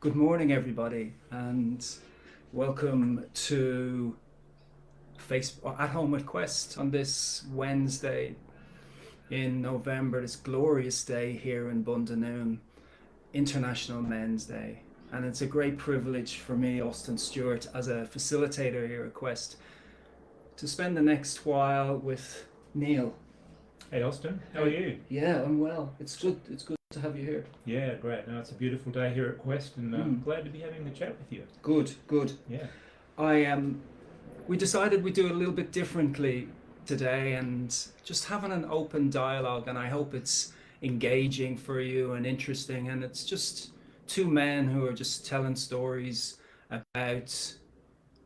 Good morning, everybody, and welcome to At Home with Quest on this Wednesday in November, this glorious day here in Bundanoon, International Men's Day. And it's a great privilege for me, Austin Stewart, as a facilitator here at Quest, to spend the next while with Neil. Hey Austin, how are you? Yeah, I'm well. It's good. It's good to have you here. Yeah, great. No, it's a beautiful day here at Quest, and Mm, glad to be having the chat with you. good, good. Yeah. I We decided we'd do it a little bit differently today and just having an open dialogue, and I hope it's engaging for you and interesting, and it's just two men who are just telling stories about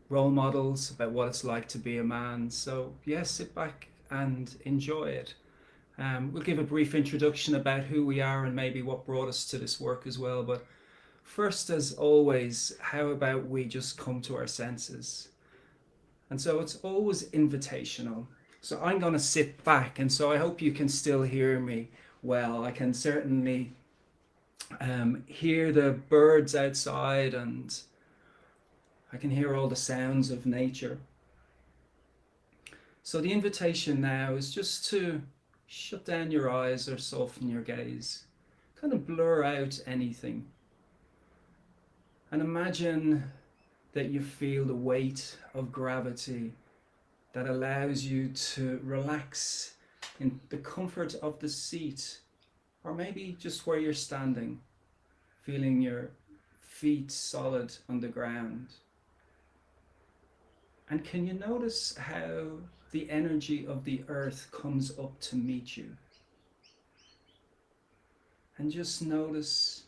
role models, about what it's like to be a man. So yeah, sit back and enjoy it. We'll give a brief introduction about who we are and maybe what brought us to this work as well, but first, as always, how about we just come to our senses? And so it's always invitational. So I'm going to sit back, and so I hope you can still hear me well. I can certainly hear the birds outside, and I can hear all the sounds of nature. So the invitation now is just to shut down your eyes or soften your gaze, kind of blur out anything, and imagine that you feel the weight of gravity that allows you to relax in the comfort of the seat, or maybe just where you're standing, feeling your feet solid on the ground. And can you notice how the energy of the earth comes up to meet you? And just notice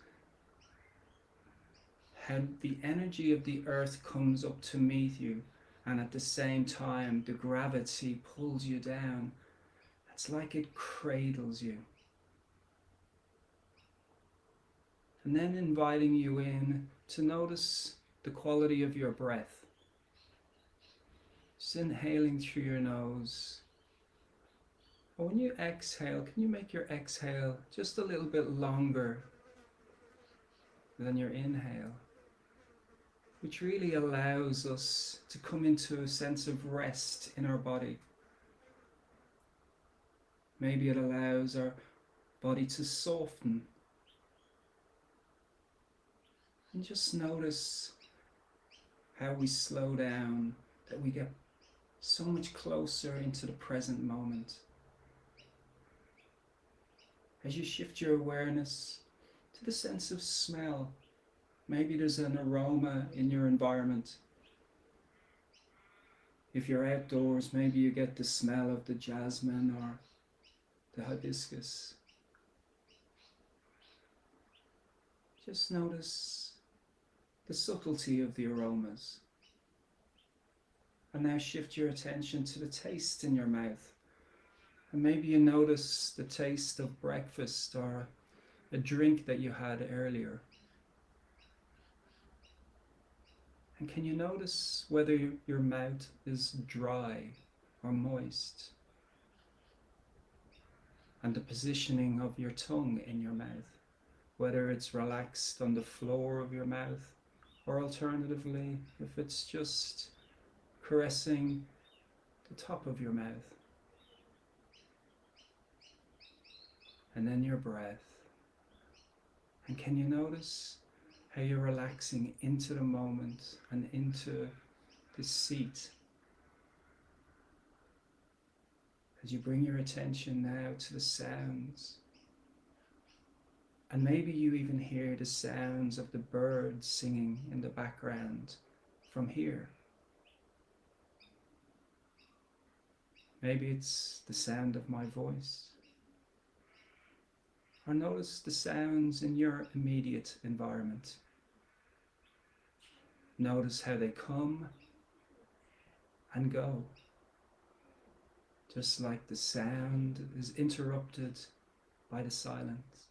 how the energy of the earth comes up to meet you, and at the same time the gravity pulls you down. It's like it cradles you. And then inviting you in to notice the quality of your breath. Just inhaling through your nose. And when you exhale, can you make your exhale just a little bit longer than your inhale? Which really allows us to come into a sense of rest in our body. Maybe it allows our body to soften. And just notice how we slow down, that we get so much closer into the present moment. As you shift your awareness to the sense of smell, maybe there's an aroma in your environment. If you're outdoors, maybe you get the smell of the jasmine or the hibiscus. Just notice the subtlety of the aromas. And now shift your attention to the taste in your mouth. And maybe you notice the taste of breakfast or a drink that you had earlier. And can you notice whether your mouth is dry or moist? And the positioning of your tongue in your mouth, whether it's relaxed on the floor of your mouth, or alternatively, if it's just caressing the top of your mouth. And then your breath. And can you notice how you're relaxing into the moment and into the seat? As you bring your attention now to the sounds. And maybe you even hear the sounds of the birds singing in the background from here. Maybe it's the sound of my voice. Or notice the sounds in your immediate environment. Notice how they come and go. Just like the sound is interrupted by the silence.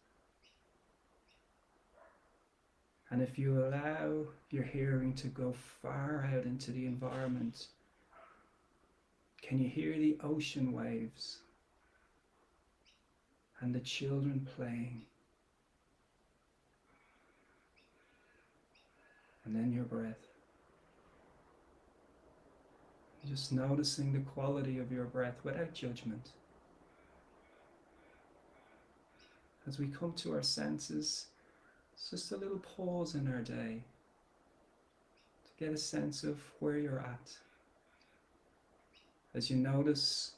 And if you allow your hearing to go far out into the environment, can you hear the ocean waves and the children playing? And then your breath. Just noticing the quality of your breath without judgment. As we come to our senses, it's just a little pause in our day to get a sense of where you're at. As you notice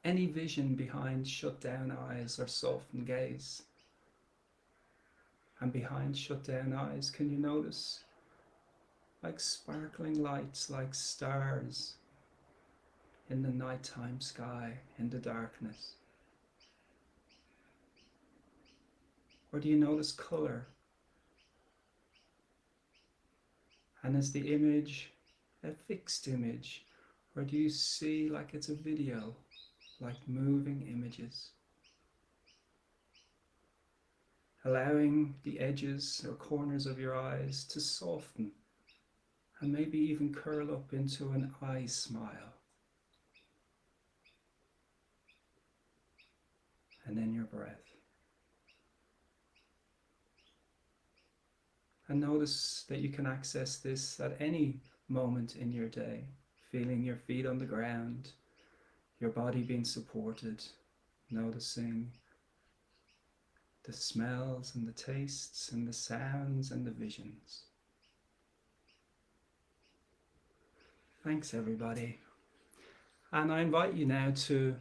any vision behind shut down eyes or softened gaze. And behind shut down eyes, can you notice like sparkling lights, like stars in the nighttime sky, in the darkness? Or do you notice color? And is the image a fixed image? Or do you see like it's a video, like moving images? Allowing the edges or corners of your eyes to soften and maybe even curl up into an eye smile. And then your breath. And notice that you can access this at any moment in your day, feeling your feet on the ground, your body being supported, noticing the smells and the tastes and the sounds and the visions. Thanks, everybody. And I invite you now to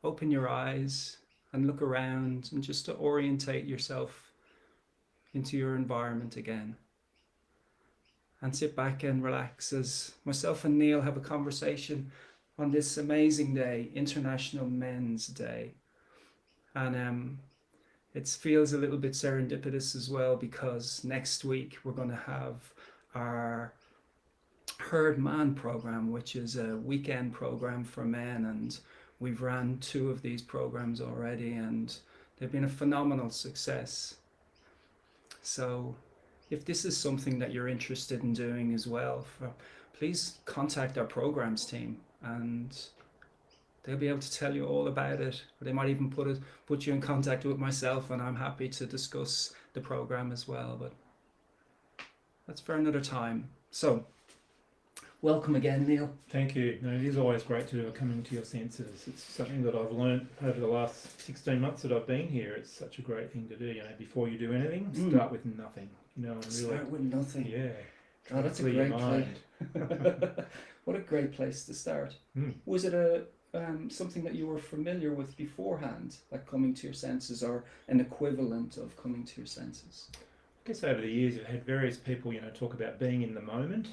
open your eyes and look around and just to orientate yourself into your environment again. And sit back and relax as myself and Neil have a conversation on this amazing day, International Men's Day. And it feels a little bit serendipitous as well, because next week we're going to have our Herd Man program, which is a weekend program for men, and we've ran 2 of these programs already and they've been a phenomenal success. So if this is something that you're interested in doing as well, please contact our programs team and they'll be able to tell you all about it. Or they might even put you in contact with myself, and I'm happy to discuss the program as well. But that's for another time. So welcome again, Neil. Thank you. No, it is always great to come into your senses. It's something that I've learned over the last 16 months that I've been here. It's such a great thing to do. You know, before you do anything, start with nothing. You know, and really Start with nothing. Yeah. God, that's a clear your great place. mind. What a great place to start. Was it something that you were familiar with beforehand, like coming to your senses, or an equivalent of coming to your senses? I guess over the years I've had various people, you know, talk about being in the moment.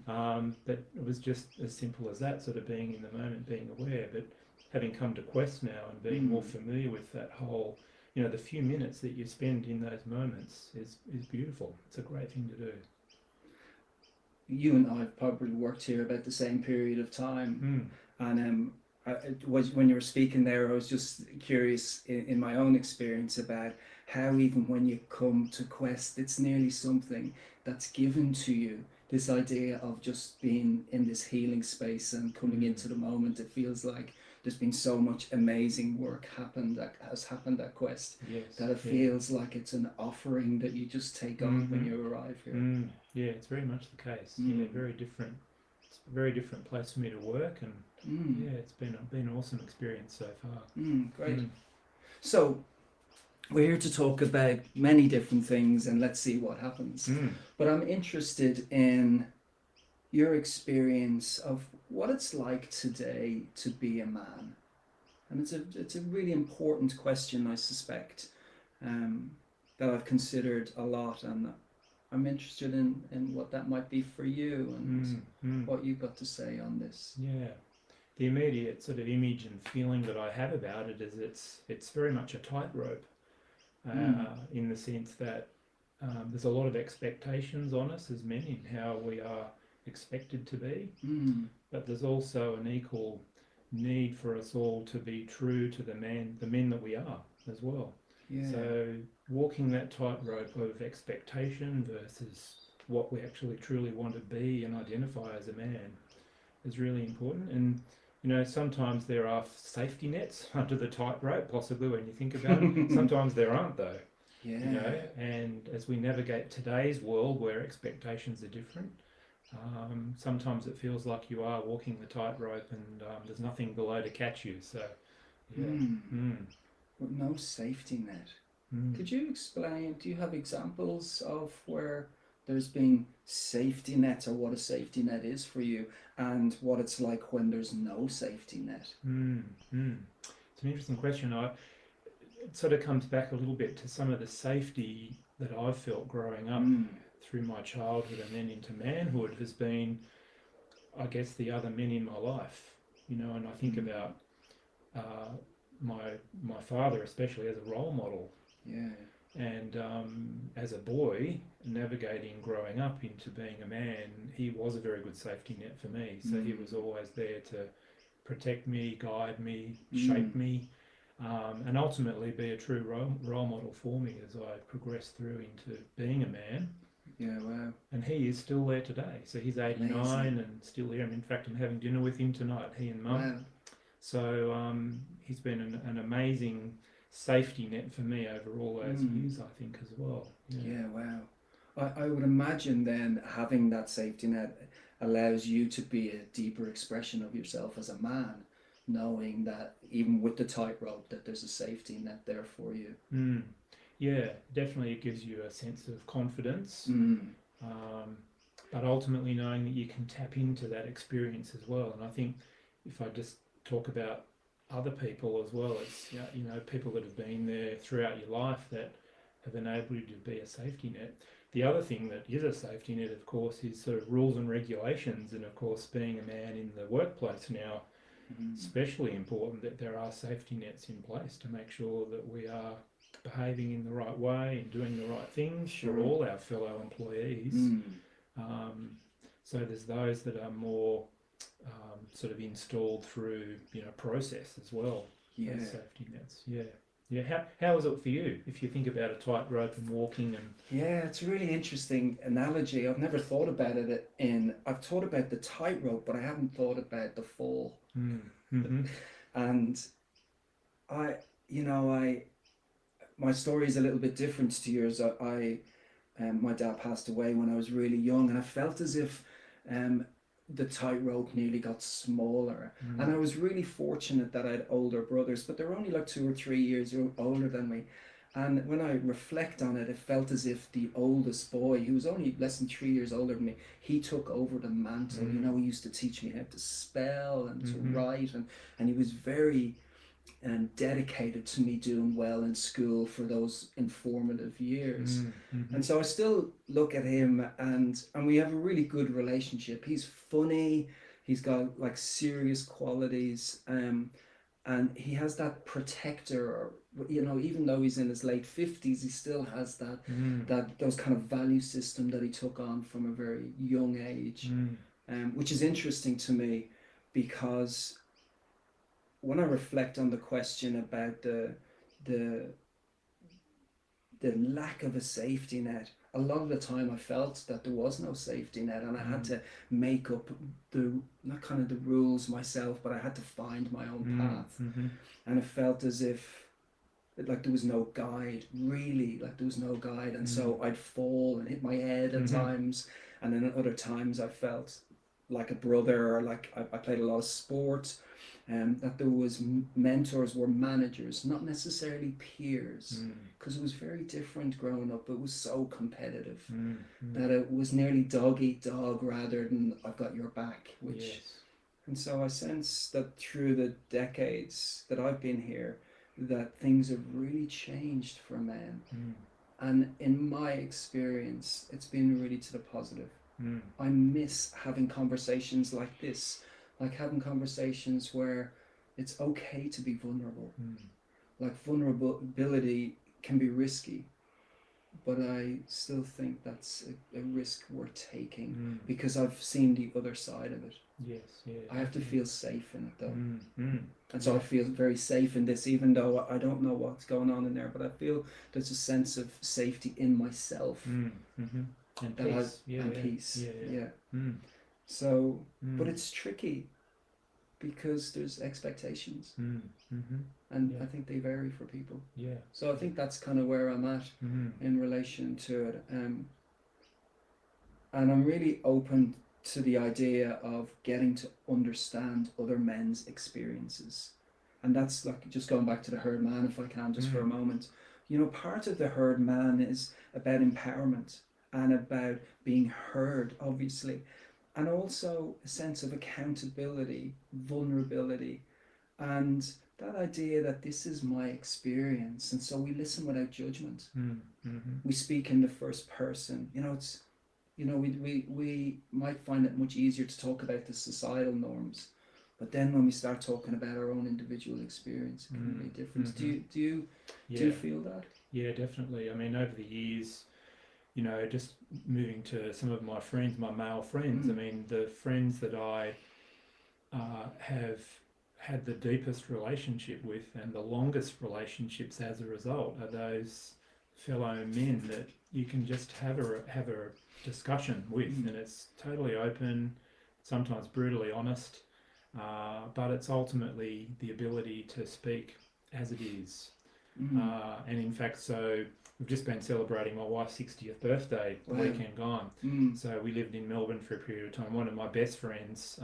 But it was just as simple as that, sort of being in the moment, being aware. But having come to Quest now and being more familiar with that whole, you know, the few minutes that you spend in those moments is beautiful. It's a great thing to do. You and I have probably worked here about the same period of time, and when you were speaking there, I was just curious in my own experience about how even when you come to Quest, it's nearly something that's given to you. This idea of just being in this healing space and coming into the moment. It feels like there's been so much amazing work has happened at Quest, that it feels like it's an offering that you just take on when you arrive here. Yeah, it's very much the case. Yeah, very different. It's a very different place for me to work, and yeah, it's been an awesome experience so far. Great. So we're here to talk about many different things, and let's see what happens. But I'm interested in your experience of what it's like today to be a man. And it's a really important question, I suspect, that I've considered a lot, and I'm interested in what that might be for you and what you've got to say on this. Yeah. The immediate sort of image and feeling that I have about it is it's very much a tightrope, in the sense that there's a lot of expectations on us as men in how we are expected to be, but there's also an equal need for us all to be true to the men that we are as well. Yeah. So walking that tightrope of expectation versus what we actually truly want to be and identify as a man is really important. And you know, sometimes there are safety nets under the tightrope, possibly when you think about it. Sometimes there aren't, though. Yeah. and as we navigate today's world where expectations are different, sometimes it feels like you are walking the tightrope and there's nothing below to catch you. So, yeah. Mm. With no safety net. Mm. Could you explain, do you have examples of where there's been safety nets, or what a safety net is for you, and what it's like when there's no safety net? Mm. Mm. It's an interesting question. It sort of comes back a little bit to some of the safety that I've felt growing up through my childhood and then into manhood has been, I guess, the other men in my life, and I think about uh, my father, especially as a role model. Yeah. And as a boy, navigating growing up into being a man, he was a very good safety net for me. So he was always there to protect me, guide me, shape me, and ultimately be a true role model for me as I progressed through into being a man. Yeah, wow. And he is still there today. So he's 89 Amazing. and still here. And in fact, I'm having dinner with him tonight, he and Mum. Wow. So he's been an amazing safety net for me over all those years, I think, as well. Yeah, wow. I would imagine then having that safety net allows you to be a deeper expression of yourself as a man, knowing that even with the tightrope, that there's a safety net there for you. Yeah, definitely it gives you a sense of confidence, but ultimately knowing that you can tap into that experience as well. And I think if I just talk about other people as well, it's people that have been there throughout your life that have enabled you to be a safety net. The other thing that is a safety net, of course, is sort of rules and regulations, and of course being a man in the workplace now, especially important that there are safety nets in place to make sure that we are behaving in the right way and doing the right things for all our fellow employees. So there's those that are more sort of installed through process as well. Yeah. Those safety nets. Yeah. How is it for you if you think about a tightrope and walking and? Yeah, it's a really interesting analogy. I've never thought about it I've thought about the tightrope, but I haven't thought about the fall. And my story is a little bit different to yours. My dad passed away when I was really young, and I felt as if the tightrope nearly got smaller. And I was really fortunate that I had older brothers, but they were only like 2 or 3 years older than me. And when I reflect on it, it felt as if the oldest boy, who was only less than 3 years older than me, he took over the mantle. He used to teach me how to spell and to write, and he was very dedicated to me doing well in school for those informative years. And so I still look at him, and we have a really good relationship. He's funny, he's got like serious qualities, and he has that protector, even though he's in his late 50s, he still has that those kind of value system that he took on from a very young age, which is interesting to me, because when I reflect on the question about the lack of a safety net, a lot of the time I felt that there was no safety net, and I had to make up not kind of the rules myself, but I had to find my own path. And it felt as if like there was no guide, really, like there was no guide. And so I'd fall and hit my head at times, and then at other times I felt like a brother, or like I played a lot of sports. That there was mentors were managers, not necessarily peers, because it was very different growing up. It was so competitive that it was nearly dog eat dog rather than I've got your back. And so I sense that through the decades that I've been here, that things have really changed for men. And in my experience, it's been really to the positive. I miss having conversations like this, like having conversations where it's okay to be vulnerable. Like vulnerability can be risky, but I still think that's a risk worth taking, because I've seen the other side of it. I have to feel safe in it though. And so I feel very safe in this, even though I don't know what's going on in there, but I feel there's a sense of safety in myself. And peace. Peace. So, but it's tricky because there's expectations. and Yeah. I think they vary for people. Yeah. So I think that's kind of where I'm at in relation to it. And I'm really open to the idea of getting to understand other men's experiences. And that's like just going back to the herd man, if I can, just for a moment. You know, part of the herd man is about empowerment and about being heard, obviously, and also a sense of accountability, vulnerability, and that idea that this is my experience. And so we listen without judgment. We speak in the first person. You know, it's, you know, we might find it much easier to talk about the societal norms, but then when we start talking about our own individual experience, it can make a difference. Do you feel that? Yeah, definitely. I mean, over the years, you know, just moving to some of my friends, my male friends. I mean, the friends that I have had the deepest relationship with and the longest relationships as a result are those fellow men that you can just have a discussion with, and it's totally open, sometimes brutally honest, but it's ultimately the ability to speak as it is. And in fact, so we've just been celebrating my wife's 60th birthday the weekend gone. So we lived in Melbourne for a period of time. One of my best friends,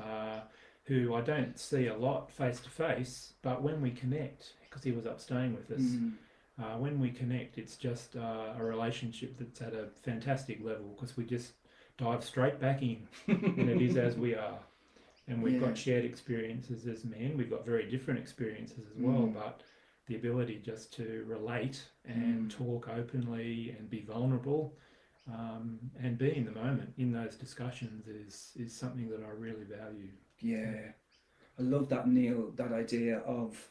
who I don't see a lot face to face, but when we connect, because he was up staying with us, when we connect, it's just a relationship that's at a fantastic level, because we just dive straight back in, and it is as we are. And we've got shared experiences as men. We've got very different experiences as well, but the ability just to relate and talk openly and be vulnerable, and be in the moment in those discussions is something that I really value. Yeah, I love that, Neil, that idea of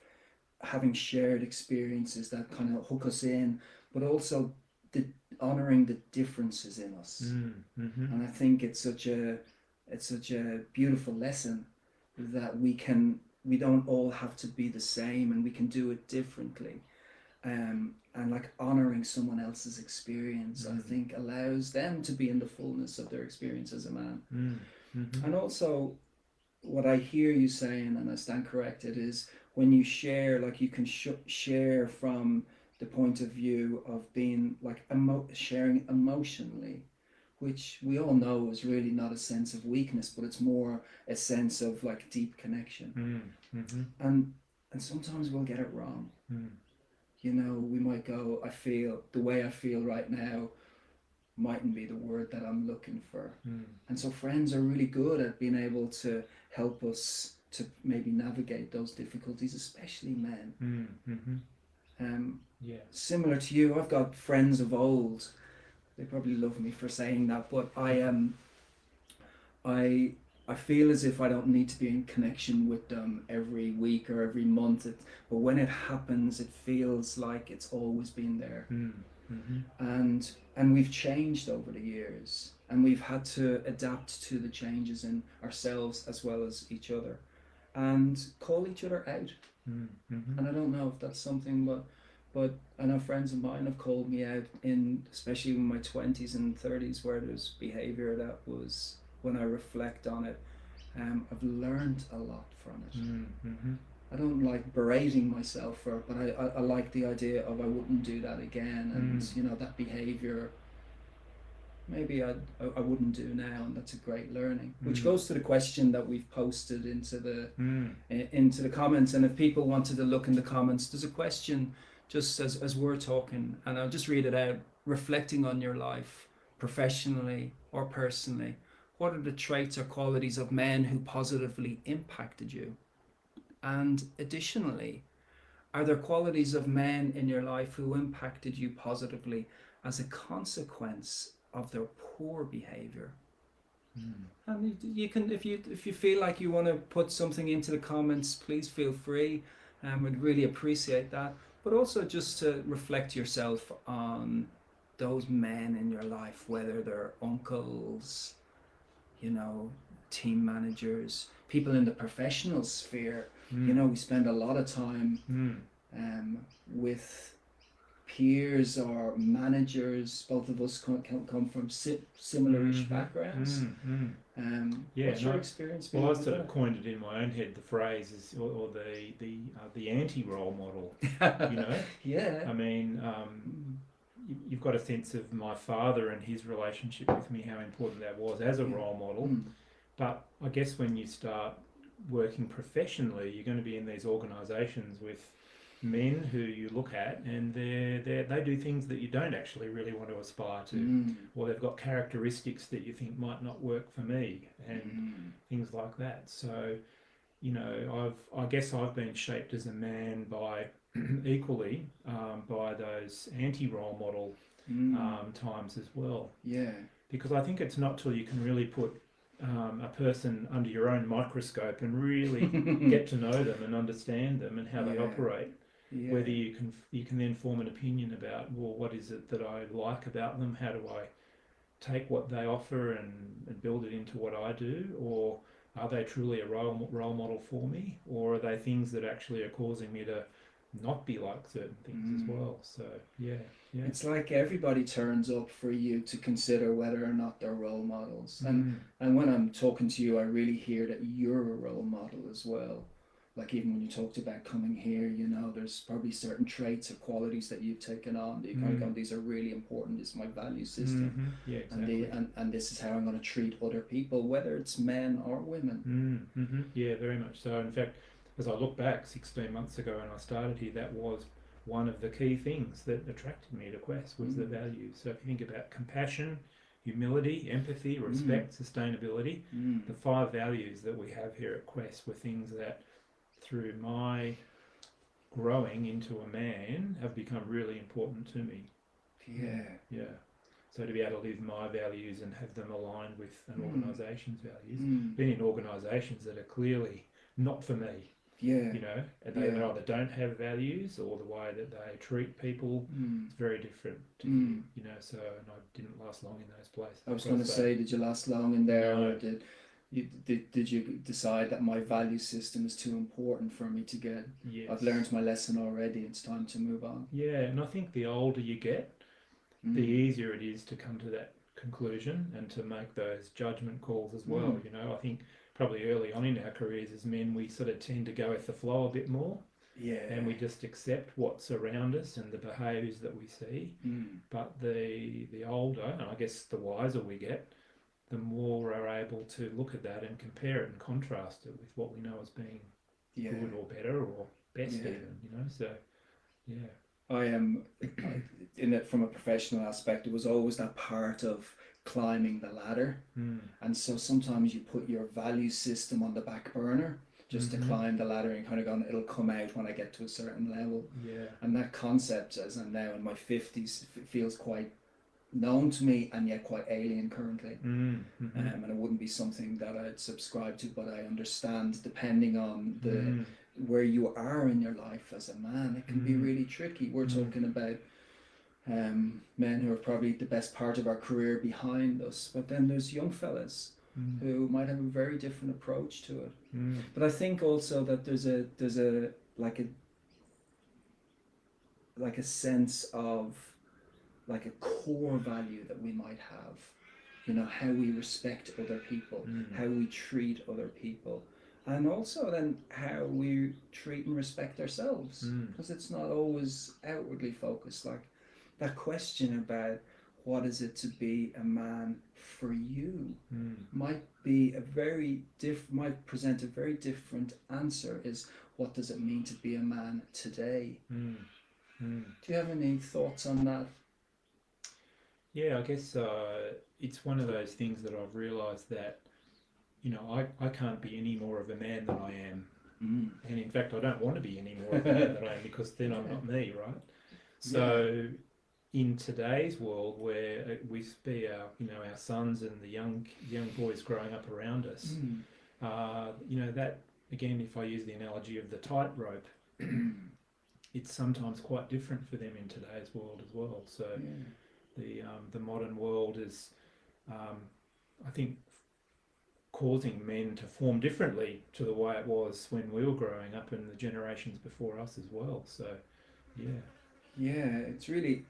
having shared experiences that kind of hook us in, but also honoring the differences in us. And I think it's such a beautiful lesson that we don't all have to be the same, and we can do it differently. And like honoring someone else's experience, I think allows them to be in the fullness of their experience as a man. And also, what I hear you saying, and I stand corrected, is when you share, like you can share from the point of view of being like sharing emotionally, which we all know is really not a sense of weakness, but it's more a sense of like deep connection. And sometimes we'll get it wrong. You know, we might go, I feel the way I feel right now mightn't be the word that I'm looking for. And so friends are really good at being able to help us to maybe navigate those difficulties, especially men. Similar to you, I've got friends of old. They probably love me for saying that, but I feel as if I don't need to be in connection with them every week or every month. But when it happens, it feels like it's always been there. And we've changed over the years, and we've had to adapt to the changes in ourselves as well as each other, and call each other out. And I don't know if that's something, but I know friends of mine have called me out especially in my 20s and 30s, where there's behavior that was, when I reflect on it, I've learned a lot from it. I don't like berating myself for it, but I like the idea of I wouldn't do that again, and you know, that behavior maybe I wouldn't do now, and that's a great learning. Which goes to the question that we've posted into the comments, and if people wanted to look in the comments, there's a question just as we're talking, and I'll just read it out. Reflecting on your life, professionally or personally, what are the traits or qualities of men who positively impacted you? And additionally, are there qualities of men in your life who impacted you positively as a consequence of their poor behavior? And you can, if you feel like you want to put something into the comments, please feel free. We'd really appreciate that. But also just to reflect yourself on those men in your life, whether they're uncles, you know, team managers, people in the professional sphere. You know, we spend a lot of time with peers or managers. Both of us come from similar-ish backgrounds. Yeah, What's your experience been well, I with sort of that? coined it in my own head. The phrase is, or the anti-role model. You know, Yeah. I mean, you've got a sense of my father and his relationship with me, how important that was as a Yeah. role model. But I guess when you start working professionally, you're going to be in these organisations with men who you look at, and they do things that you don't actually really want to aspire to, or they've got characteristics that you think might not work for me, and things like that. So, you know, I guess I've been shaped as a man by equally by those anti-role model times as well. Yeah. Because I think it's not till you can really put a person under your own microscope and really get to know them and understand them and how they operate, whether you can then form an opinion about, well, what is it that I like about them? How do I take what they offer and build it into what I do? Or are they truly a role model for me? Or are they things that actually are causing me to not be like certain things as well? So, yeah. It's like everybody turns up for you to consider whether or not they're role models. And when I'm talking to you, I really hear that you're a role model as well. Like even when you talked about coming here, you know, there's probably certain traits or qualities that you've taken on that you kind of go, these are really important. This is my value system. Yeah, exactly. And this is how I'm going to treat other people, whether it's men or women. Yeah, very much so. In fact, as I look back 16 months ago when I started here, that was one of the key things that attracted me to Quest was the values. So if you think about compassion, humility, empathy, respect, sustainability, the 5 values that we have here at Quest were things that through my growing into a man have become really important to me. Yeah. So to be able to live my values and have them aligned with an organisation's values, been in organisations that are clearly not for me. You know, and they either don't have values or the way that they treat people is very different to you know, so, and I didn't last long in those places. I was going to say, did you last long in there, No. or did you decide that my value system is too important for me to get? Yes. I've learned my lesson already, it's time to move on. Yeah, and I think the older you get, the easier it is to come to that conclusion and to make those judgment calls as well. You know, I think probably early on in our careers as men, we sort of tend to go with the flow a bit more. And we just accept what's around us and the behaviours that we see. But the older, and I guess the wiser we get, the more we're able to look at that and compare it and contrast it with what we know as being good or better or best even, you know, so yeah. I am in it from a professional aspect. It was always that part of climbing the ladder, and so sometimes you put your value system on the back burner just to climb the ladder and kind of going, it'll come out when I get to a certain level. And that concept, as I'm now in my 50s, feels quite known to me and yet quite alien currently. And it wouldn't be something that I'd subscribe to, but I understand depending on the where you are in your life as a man, it can be really tricky. We're talking about men who are probably the best part of our career behind us, but then there's young fellas who might have a very different approach to it. But I think also that there's a like a sense of like a core value that we might have, you know, how we respect other people, how we treat other people, and also then how we treat and respect ourselves, because it's not always outwardly focused. Like that question about what is it to be a man for you might be might present a very different answer. Is what does it mean to be a man today? Do you have any thoughts on that? Yeah, I guess it's one of those things that I've realised that, you know, I can't be any more of a man than I am. And in fact, I don't want to be any more of a man than I am, because then I'm not me, right? So in today's world where we see our, you know, our sons and the young boys growing up around us, you know, that, again, if I use the analogy of the tightrope, it's sometimes quite different for them in today's world as well. So the modern world is, I think, causing men to form differently to the way it was when we were growing up and the generations before us as well. So, yeah. Yeah, it's really,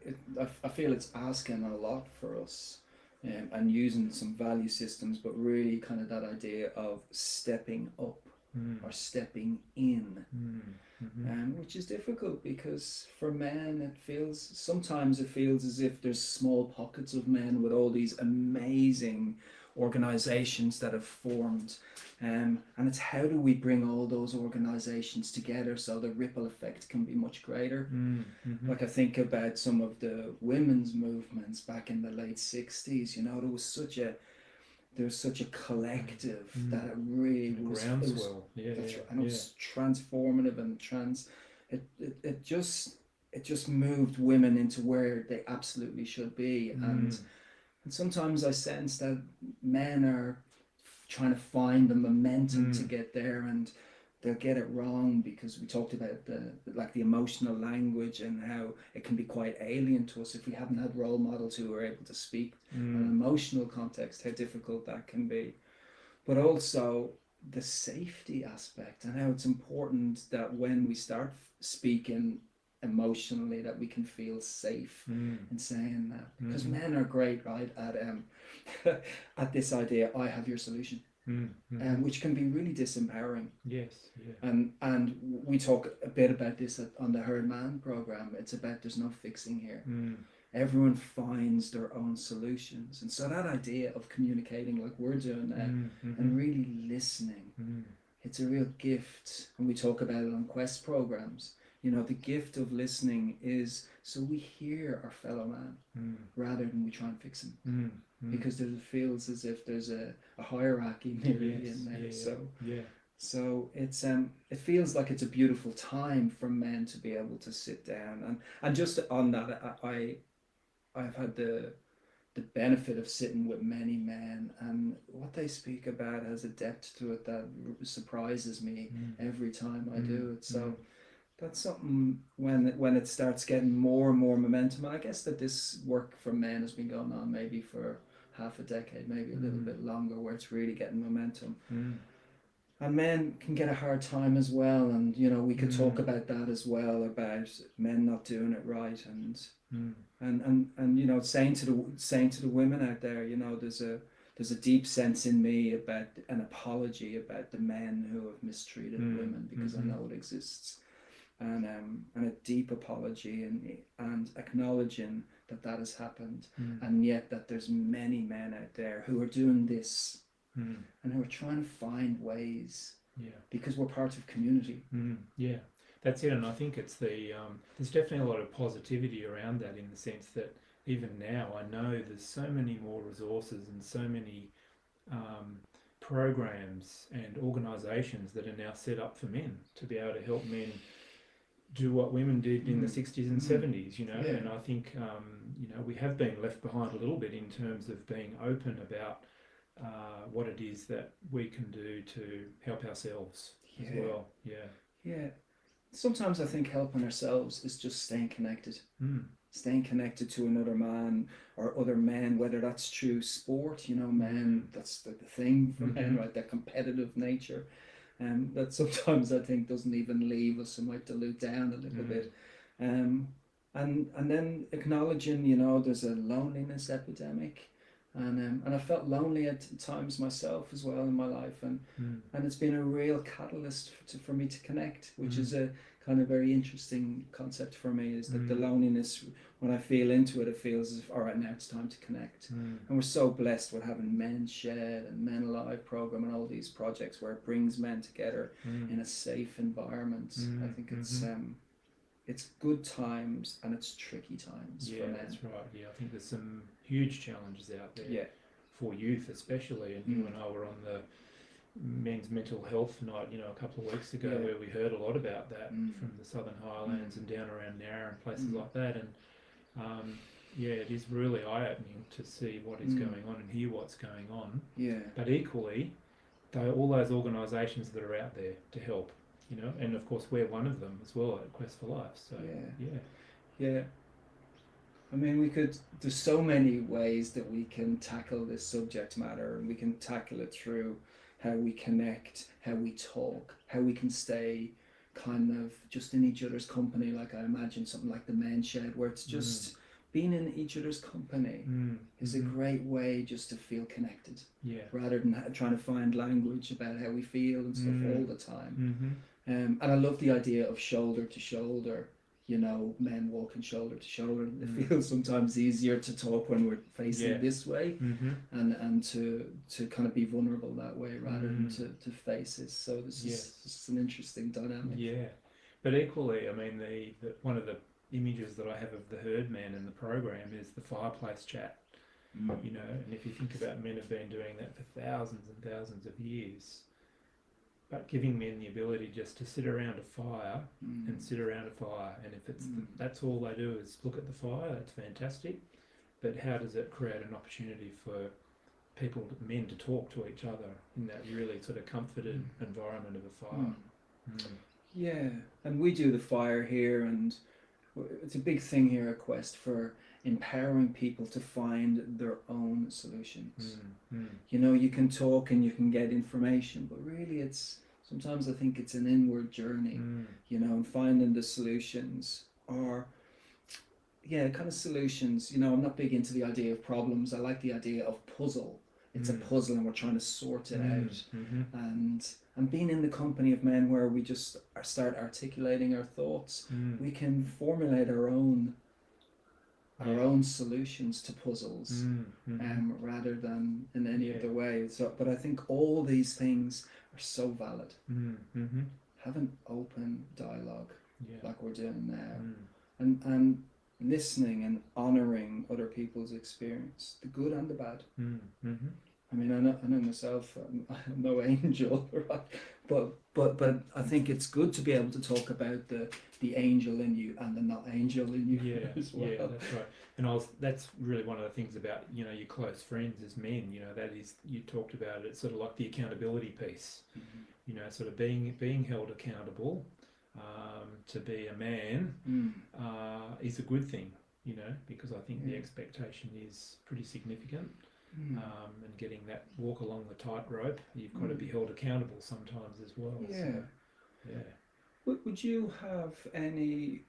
I feel it's asking a lot for us, and using some value systems, but really kind of that idea of stepping up Mm. or stepping in, Mm. Mm-hmm. which is difficult because for men, sometimes it feels as if there's small pockets of men with all these amazing organizations that have formed. And it's how do we bring all those organizations together so the ripple effect can be much greater. Mm. Mm-hmm. Like I think about some of the women's movements back in the late 60s, there was such a collective that it really And a was, groundswell. Yeah, that's yeah, right, and it yeah. was transformative and it just moved women into where they absolutely should be. Mm. And sometimes I sense that men are trying to find the momentum to Mm. get there, and they'll get it wrong because we talked about the emotional language and how it can be quite alien to us if we haven't had role models who are able to speak on an Mm. emotional context, how difficult that can be. But also the safety aspect and how it's important that when we start speaking emotionally that we can feel safe Mm. in saying that, because Mm-hmm. men are great, right, at at this idea, I have your solution, Mm. Mm-hmm. which can be really disempowering. Yes, yeah. And we talk a bit about this on the Herd Man program. It's about there's no fixing here. Mm. Everyone finds their own solutions, and so that idea of communicating like we're doing now, Mm. Mm-hmm. and really listening, Mm. it's a real gift. And we talk about it on quest programs. The gift of listening is so we hear our fellow man Mm. rather than we try and fix him, Mm. Mm. because it feels as if there's a hierarchy nearly Yes, in there. yeah, yeah. So it feels like it's a beautiful time for men to be able to sit down, and just on that, I've had the benefit of sitting with many men, and what they speak about has a depth to it that surprises me every time I do it. So that's something when it starts getting more and more momentum. And I guess that this work for men has been going on maybe for half a decade, maybe a little bit longer, where it's really getting momentum. Mm. And men can get a hard time as well, and we could talk about that as well, about men not doing it right, and Mm. saying to the women out there, there's a deep sense in me about an apology about the men who have mistreated women, because I know it exists, and a deep apology, and acknowledging that has happened, and yet that there's many men out there who are doing this, and who are trying to find ways, because we're part of community. Yeah, that's it. And I think it's there's definitely a lot of positivity around that, in the sense that even now I know there's so many more resources and so many programs and organisations that are now set up for men to be able to help men do what women did in the 60s and 70s, and I think, we have been left behind a little bit in terms of being open about what it is that we can do to help ourselves as well. Yeah. Sometimes I think helping ourselves is just staying connected. Staying connected to another man or other men, whether that's through sport, men, that's the thing for men, right? That competitive nature. That sometimes I think doesn't even leave us and might dilute down a little bit. And then acknowledging, there's a loneliness epidemic. And I felt lonely at times myself as well in my life, and it's been a real catalyst for me to connect, which is a kind of very interesting concept for me, is that the loneliness, when I feel into it, it feels as if, all right, now it's time to connect. And we're so blessed with having Men Shed and Men Alive program and all these projects where it brings men together in a safe environment. I think it's good times and it's tricky times for men. Yeah, that's right. Yeah, I think there's some huge challenges out there for youth especially, and you and I were on the men's mental health night, a couple of weeks ago, where we heard a lot about that from the Southern Highlands and down around Narra and places like that, and it is really eye-opening to see what is going on and hear what's going on. But equally, all those organisations that are out there to help, and of course we're one of them as well at Quest for Life. So yeah. I mean, there's so many ways that we can tackle this subject matter, and we can tackle it through how we connect, how we talk, how we can stay kind of just in each other's company. Like I imagine something like the men's shed, where it's just being in each other's company is a great way just to feel connected, rather than trying to find language about how we feel and stuff all the time. And I love the idea of shoulder to shoulder, you know, men walking shoulder to shoulder. It feels sometimes easier to talk when we're facing this way, and to kind of be vulnerable that way rather than to face it. So this is an interesting dynamic. Yeah, but equally, I mean, the one of the images that I have of the herd man in the program is the fireplace chat. You know, and if you think about, men have been doing that for thousands and thousands of years, but giving men the ability just to sit around a fire and sit around a fire, and if it's that's all they do is look at the fire, that's fantastic. But how does it create an opportunity for people, men, to talk to each other in that really sort of comforted environment of a fire? Yeah, and we do the fire here, and it's a big thing here at Quest for empowering people to find their own solutions. You know, you can talk and you can get information, but really it's sometimes I think it's an inward journey, you know, and finding the solutions are kind of solutions. You know, I'm not big into the idea of problems. I like the idea of puzzle. It's a puzzle and we're trying to sort it out. And being in the company of men where we just start articulating our thoughts, we can formulate our own solutions to puzzles, rather than in any other way. So, but I think all these things are so valid. Have an open dialogue, like we're doing now, and listening and honouring other people's experience, the good and the bad. I mean, I know myself. I'm no angel, right? But I think it's good to be able to talk about the angel in you and the not angel in you as well. Yeah, that's right. And that's really one of the things about, you know, your close friends as men. You know, that is, you talked about it. It's sort of like the accountability piece. You know, sort of being held accountable to be a man is a good thing. You know, because I think the expectation is pretty significant. And getting that walk along the tightrope, you've got to be held accountable sometimes as well. Would you have anything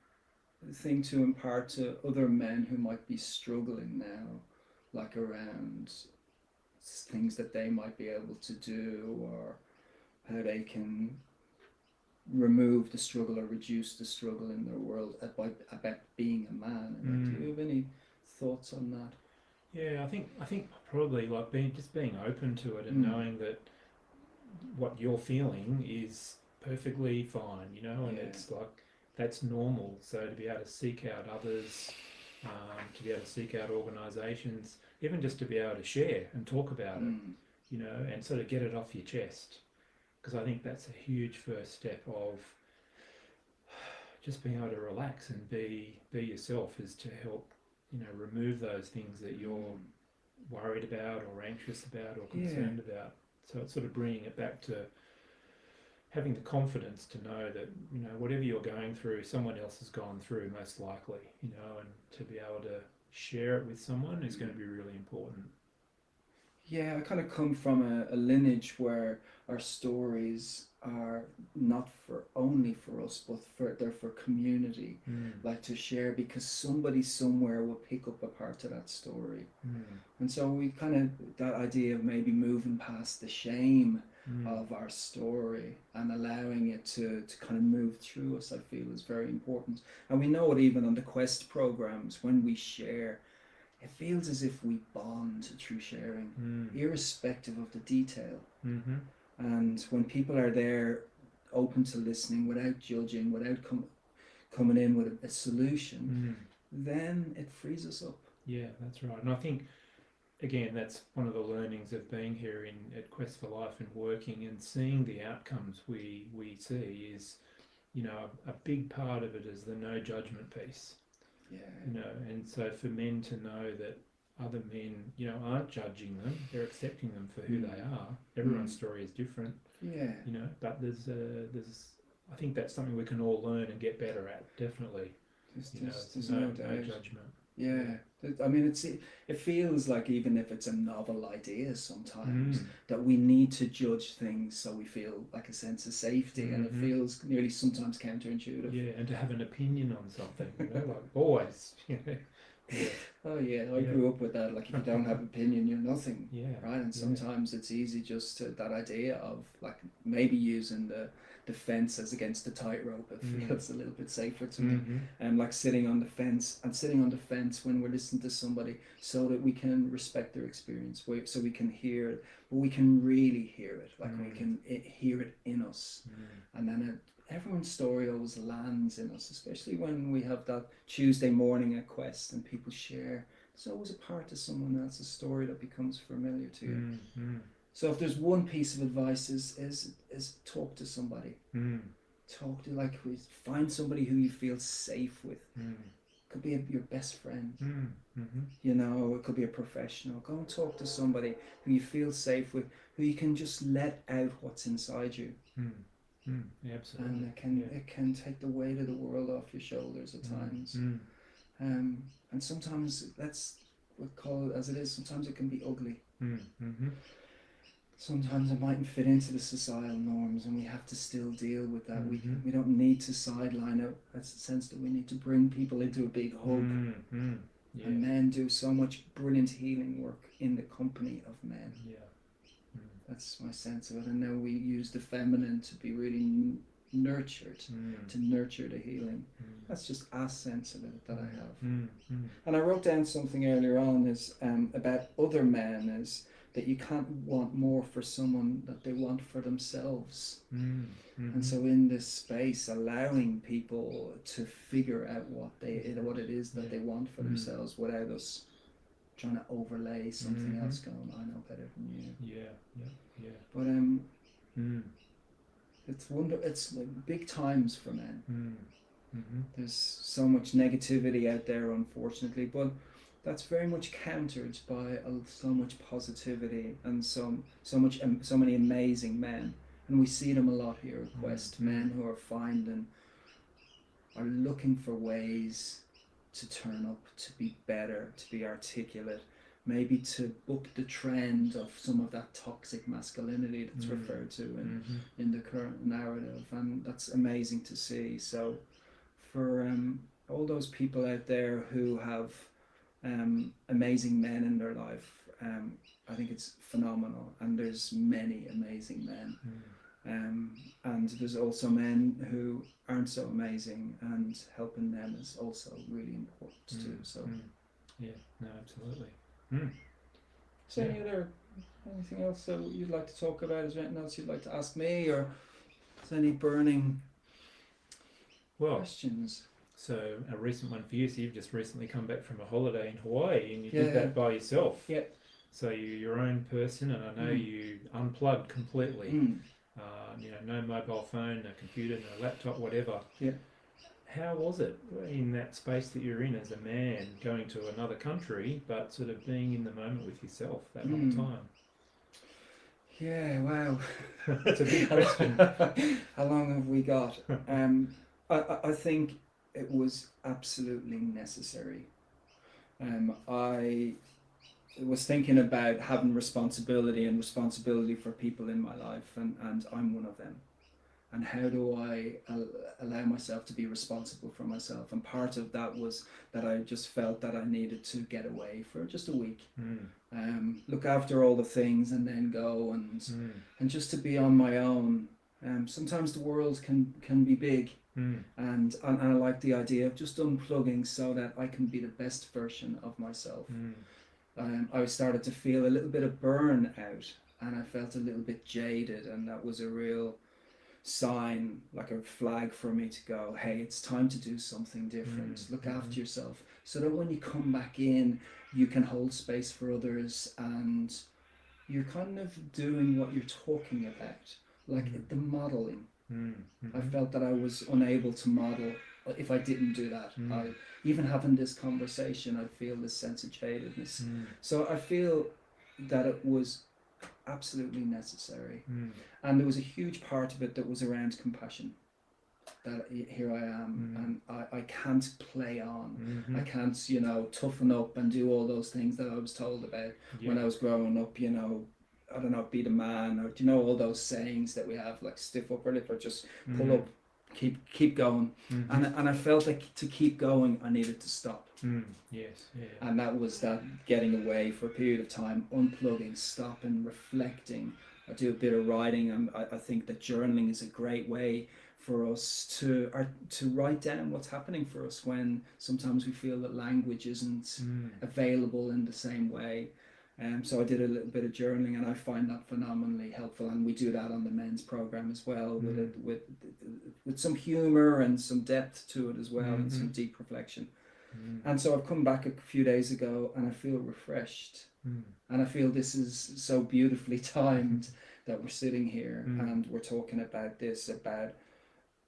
to impart to other men who might be struggling now, like around things that they might be able to do, or how they can remove the struggle or reduce the struggle in their world about being a man? Do you have any thoughts on that? Yeah, I think probably like being open to it and knowing that what you're feeling is perfectly fine, you know, and it's like that's normal. So to be able to seek out others, to be able to seek out organisations, even just to be able to share and talk about it, you know, and sort of get it off your chest, because I think that's a huge first step of just being able to relax and be yourself, is to help, you know, remove those things that you're worried about or anxious about or concerned about. So it's sort of bringing it back to having the confidence to know that, you know, whatever you're going through, someone else has gone through most likely, you know, and to be able to share it with someone is going to be really important. Yeah, I kind of come from a lineage where our stories are not only for us, but they're for community, like to share, because somebody somewhere will pick up a part of that story. And so we kind of, that idea of maybe moving past the shame of our story and allowing it to kind of move through us, I feel is very important. And we know it even on the Quest programs, when we share, it feels as if we bond through sharing, irrespective of the detail. And when people are there, open to listening, without judging, without coming in with a solution, then it frees us up. Yeah, that's right. And I think, again, that's one of the learnings of being here at Quest for Life and working and seeing the outcomes we see is, you know, a big part of it is the no judgment piece. Yeah. You know, and so for men to know that other men, you know, aren't judging them, they're accepting them for who they are. Everyone's story is different. Yeah. You know, but there's I think that's something we can all learn and get better at, definitely. There's no doubt. no judgment. Yeah. I mean, it feels like even if it's a novel idea sometimes that we need to judge things so we feel like a sense of safety, and it feels nearly sometimes counterintuitive. Yeah, and to have an opinion on something, like always, Yeah. Oh yeah, I Yeah. grew up with that. Like if you don't have opinion, you're nothing, Yeah. right? And Yeah. sometimes it's easy just to that idea of like maybe using the fence as against the tightrope. It feels a little bit safer to me. And like sitting on the fence when we're listening to somebody, so that we can respect their experience, so we can hear it, but we can really hear it. Like we can hear it in us, and then everyone's story always lands in us, especially when we have that Tuesday morning at Quest and people share. There's always a part of someone else's story that becomes familiar to you. So if there's one piece of advice is talk to somebody. Talk to find somebody who you feel safe with. Could be your best friend. You know, it could be a professional. Go and talk to somebody who you feel safe with, who you can just let out what's inside you. Absolutely. And it can take the weight of the world off your shoulders at times. And sometimes we'll call it as it is. Sometimes it can be ugly. Sometimes it mightn't fit into the societal norms, and we have to still deal with that. We don't need to sideline it. That's the sense that we need to bring people into a big hug. Yeah. And men do so much brilliant healing work in the company of men. Yeah. That's my sense of it. And now we use the feminine to be really nurtured, to nurture the healing. That's just a sense of it that I have. And I wrote down something earlier on is about other men, is that you can't want more for someone that they want for themselves. And so in this space, allowing people to figure out what it is that they want for themselves without us trying to overlay something else going, I know better than you. Yeah. But it's like big times for men. There's so much negativity out there, unfortunately, but that's very much countered by so much positivity and so many amazing men, and we see them a lot here at Quest. Men who are looking for ways to turn up, to be better, to be articulate, maybe to book the trend of some of that toxic masculinity that's referred to in the current narrative, and that's amazing to see. So for all those people out there who have amazing men in their life, I think it's phenomenal, and there's many amazing men. And there's also men who aren't so amazing, and helping them is also really important too. So yeah, no, absolutely. So anything else that you'd like to talk about? Is there anything else you'd like to ask me, or is there any burning questions? So a recent one for you, so you've just recently come back from a holiday in Hawaii, and you did that by yourself. Yeah. So you're your own person, and I know you unplugged completely. No mobile phone, no computer, no laptop, whatever. Yeah. How was it in that space that you're in as a man, going to another country, but sort of being in the moment with yourself that whole time? Yeah, wow. That's a big question. How long have we got? I think it was absolutely necessary. I was thinking about having responsibility for people in my life, and I'm one of them. And how do I allow myself to be responsible for myself? And part of that was that I just felt that I needed to get away for just a week, look after all the things, and then go and just to be on my own. Sometimes the world can be big, and I like the idea of just unplugging so that I can be the best version of myself. I started to feel a little bit of burnout, and I felt a little bit jaded, and that was a real sign, like a flag for me to go, hey, it's time to do something different. Look after yourself, so that when you come back in, you can hold space for others, and you're kind of doing what you're talking about, like the modeling. I felt that I was unable to model if I didn't do that. Even having this conversation, I feel this sense of jadedness. So I feel that it was absolutely necessary. And there was a huge part of it that was around compassion. that here I am, Mm. and I can't play on. Mm-hmm. I can't, you know, toughen up and do all those things that I was told about when I was growing up, you know. I don't know, be the man, or do you know all those sayings that we have, like stiff upper lip, or just pull up, keep going. Mm-hmm. And I felt like to keep going, I needed to stop. Yes, yeah. And that was that getting away for a period of time, unplugging, stopping, reflecting. I do a bit of writing, and I think that journaling is a great way for us to write down what's happening for us when sometimes we feel that language isn't available in the same way. So I did a little bit of journaling, and I find that phenomenally helpful. And we do that on the men's program as well, with some humor and some depth to it as well, and some deep reflection. And so I've come back a few days ago, and I feel refreshed, and I feel this is so beautifully timed that we're sitting here and we're talking about this, about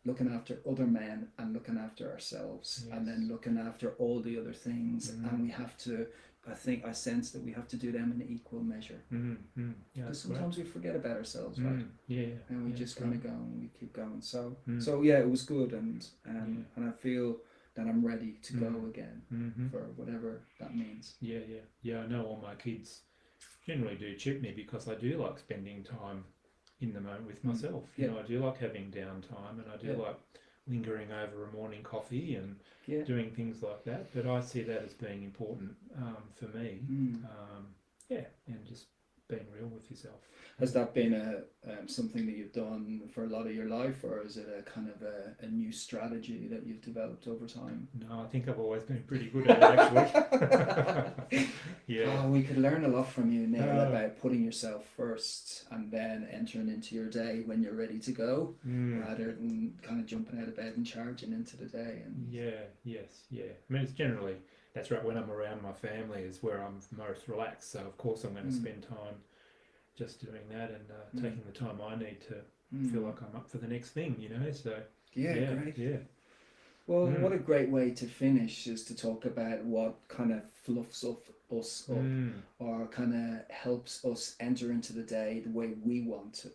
looking after other men and looking after ourselves, and then looking after all the other things. And we have to, I sense that we have to do them in equal measure. Yeah, Because sometimes we forget about ourselves, right? Yeah. And we just kind of go and we keep going. So yeah, it was good, and I feel that I'm ready to go again for whatever that means. Yeah. I know all my kids generally do chip me because I do like spending time in the moment with myself. You know, I do like having downtime, and I do like lingering over a morning coffee and doing things like that. But I see that as being important for me. And just being real with yourself. Has that been something that you've done for a lot of your life, or is it a kind of a new strategy that you've developed over time? No, I think I've always been pretty good at it, actually. Oh, we could learn a lot from you, Neil, about putting yourself first and then entering into your day when you're ready to go, rather than kind of jumping out of bed and charging into the day. And I mean, it's generally, that's right, when I'm around my family is where I'm most relaxed. So, of course, I'm going to spend time just doing that and taking the time I need to feel like I'm up for the next thing, you know. So great. Well, what a great way to finish is to talk about what kind of fluffs us up, or kind of helps us enter into the day the way we want to,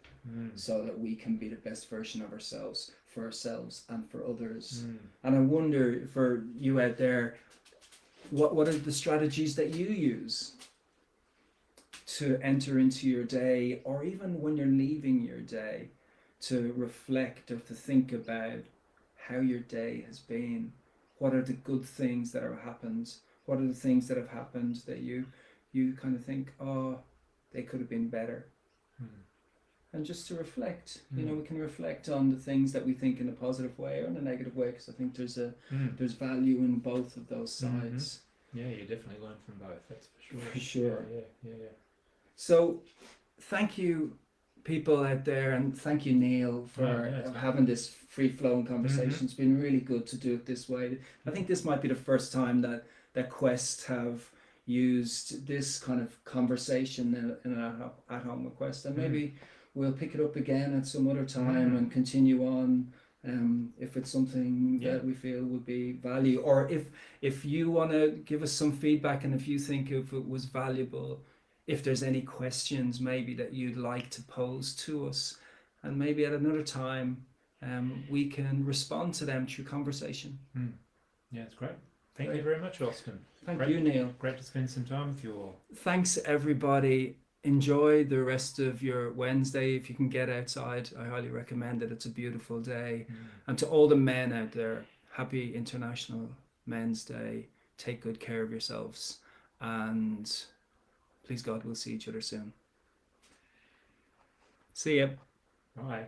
so that we can be the best version of ourselves, for ourselves and for others. And I wonder, for you out there, what are the strategies that you use to enter into your day, or even when you're leaving your day, to reflect or to think about how your day has been? What are the good things that have happened? What are the things that have happened that you kind of think, oh, they could have been better? And just to reflect, you know, we can reflect on the things that we think in a positive way or in a negative way, because I think there's value in both of those sides. Yeah, you definitely learn from both, that's for sure. For sure. Yeah. So, thank you, people out there, and thank you, Neil, for having this free-flowing conversation. It's been really good to do it this way. I think this might be the first time that Quest have used this kind of conversation in an at-home request, and maybe we'll pick it up again at some other time and continue on. If it's something that we feel would be value, or if you want to give us some feedback, and if you think if it was valuable, if there's any questions maybe that you'd like to pose to us, and maybe at another time we can respond to them through conversation. Yeah, it's great. Thank you very much, Austin. Thank you, Neil. Great to spend some time with you all. Thanks, everybody. Enjoy the rest of your Wednesday. If you can get outside, I highly recommend it. It's a beautiful day. And to all the men out there, happy International Men's Day. Take good care of yourselves, and please God, we'll see each other soon. See ya. Bye.